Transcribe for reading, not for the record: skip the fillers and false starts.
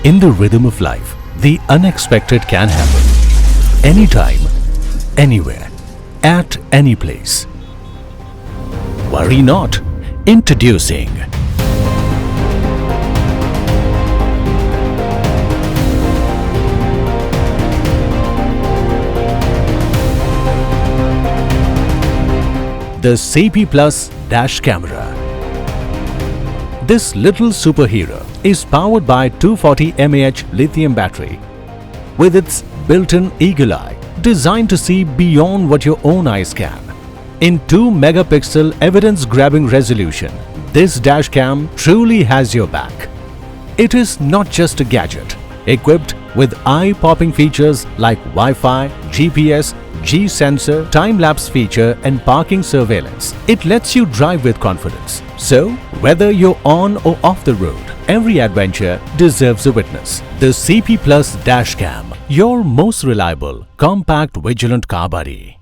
In the rhythm of life, the unexpected can happen. Anytime, anywhere, at any place. Worry not. Introducing the CP Plus Dash Camera. This little superhero is powered by 240 mAh lithium battery with its built-in eagle eye designed to see beyond what your own eyes can. In 2-megapixel evidence-grabbing resolution, this dash cam truly has your back. It is not just a gadget. Equipped with eye-popping features like Wi-Fi, GPS, G-sensor, time-lapse feature and parking surveillance, it lets you drive with confidence. So, whether you're on or off the road, every adventure deserves a witness. The CP Plus Dash Cam, your most reliable, compact, vigilant car buddy.